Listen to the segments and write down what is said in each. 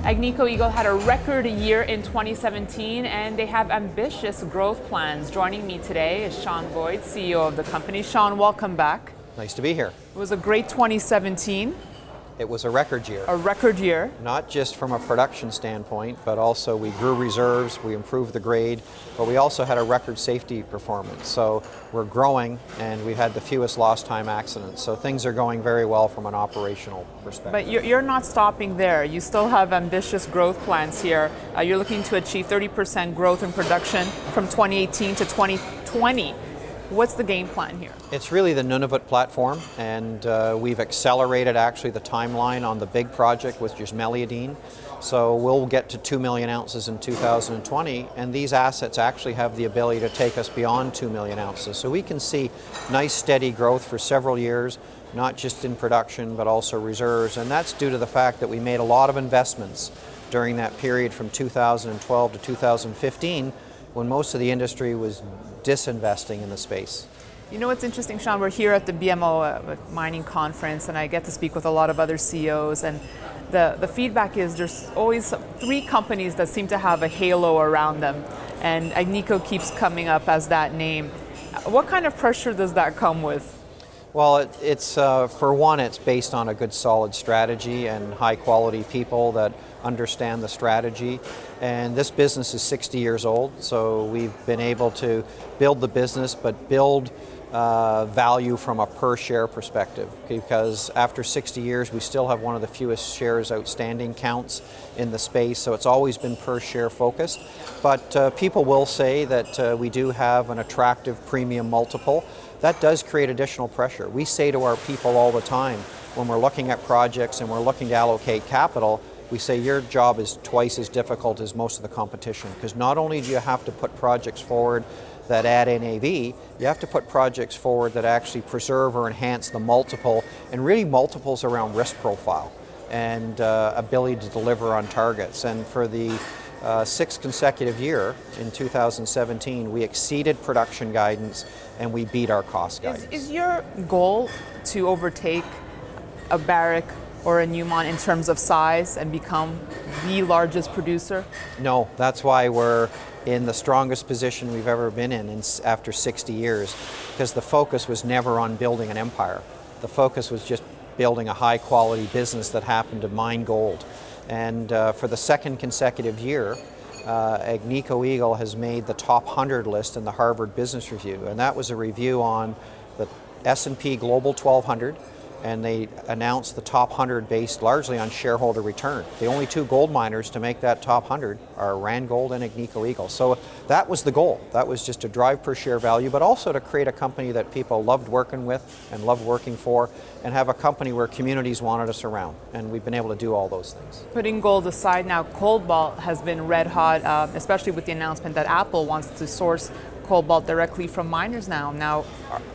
Agnico Eagle had a record year in 2017 and they have ambitious growth plans. Joining me today is Sean Boyd, CEO of the company. Sean, welcome back. Nice to be here. It was a great 2017. It was a record year. A record year. Not just from a production standpoint, but also we grew reserves, we improved the grade, but we also had a record safety performance. So we're growing and we had the fewest lost time accidents. So things are going very well from an operational perspective. But you're not stopping there. You still have ambitious growth plans here. You're looking to achieve 30% growth in production from 2018 to 2020. What's the game plan here? It's really the Nunavut platform, and we've accelerated actually the timeline on the big project, which is Meliadine. So we'll get to 2 million ounces in 2020, and these assets actually have the ability to take us beyond 2 million ounces. So we can see nice steady growth for several years, not just in production, but also reserves. And that's due to the fact that we made a lot of investments during that period from 2012 to 2015, when most of the industry was disinvesting in the space. You know what's interesting, Sean? We're here at the BMO mining conference, and I get to speak with a lot of other CEOs, and the feedback is there's always three companies that seem to have a halo around them, and Agnico keeps coming up as that name. What kind of pressure does that come with? Well, it's for one, it's based on a good solid strategy and high quality people that understand the strategy. And this business is 60 years old, so we've been able to build the business, but build value from a per share perspective, because after 60 years we still have one of the fewest shares outstanding counts in the space, so it's always been per share focused. But people will say that we do have an attractive premium multiple. That does create additional pressure. We say to our people all the time, when we're looking at projects and we're looking to allocate capital, we say your job is twice as difficult as most of the competition, because not only do you have to put projects forward that add NAV, you have to put projects forward that actually preserve or enhance the multiple, and really multiples around risk profile and ability to deliver on targets. And for the sixth consecutive year in 2017, we exceeded production guidance and we beat our cost guidance. Is your goal to overtake a Barrick or a Newmont in terms of size and become the largest producer? No, that's why we're in the strongest position we've ever been in after 60 years, because the focus was never on building an empire. The focus was just building a high quality business that happened to mine gold. And for the second consecutive year, Agnico Eagle has made the top 100 list in the Harvard Business Review, and that was a review on the S&P Global 1200, and they announced the top 100 based largely on shareholder return. The only two gold miners to make that top 100 are Randgold and Agnico Eagle. So that was the goal. That was just to drive per share value, but also to create a company that people loved working with and loved working for, and have a company where communities wanted us around. And we've been able to do all those things. Putting gold aside now, Cobalt has been red hot, especially with the announcement that Apple wants to source cobalt directly from miners now. Now,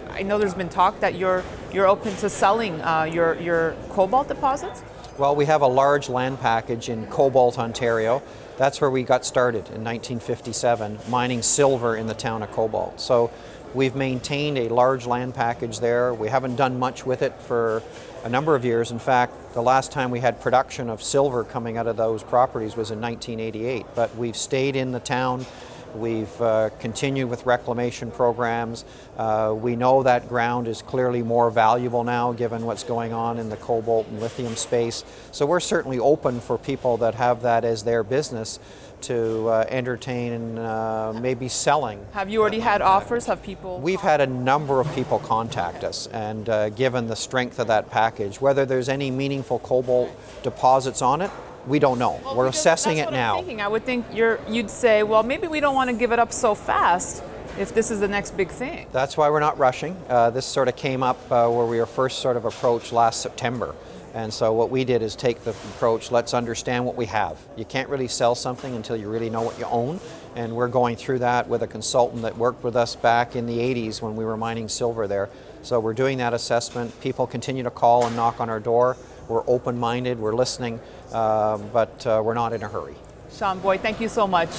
I know there's been talk that you're open to selling your cobalt deposits? Well, we have a large land package in Cobalt, Ontario. That's where we got started in 1957, mining silver in the town of Cobalt. So we've maintained a large land package there. We haven't done much with it for a number of years. In fact, the last time we had production of silver coming out of those properties was in 1988. But we've stayed in the town. We've continued with reclamation programs. We know that ground is clearly more valuable now given what's going on in the cobalt and lithium space. So we're certainly open for people that have that as their business to entertain and maybe selling. Have you already had offers? Have people? We've had a number of people contact us, and given the strength of that package, whether there's any meaningful cobalt deposits on it, we don't know. Well, we're assessing it now. I'm thinking. I would think you'd say, well, maybe we don't want to give it up so fast if this is the next big thing. That's why we're not rushing. This sort of came up where we were first sort of approached last September. And so what we did is take the approach, let's understand what we have. You can't really sell something until you really know what you own. And we're going through that with a consultant that worked with us back in the 80s when we were mining silver there. So we're doing that assessment. People continue to call and knock on our door. We're open-minded, we're listening, but we're not in a hurry. Sean Boyd, thank you so much.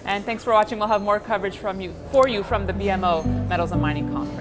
And thanks for watching. We'll have more coverage for you from the BMO Metals and Mining Conference.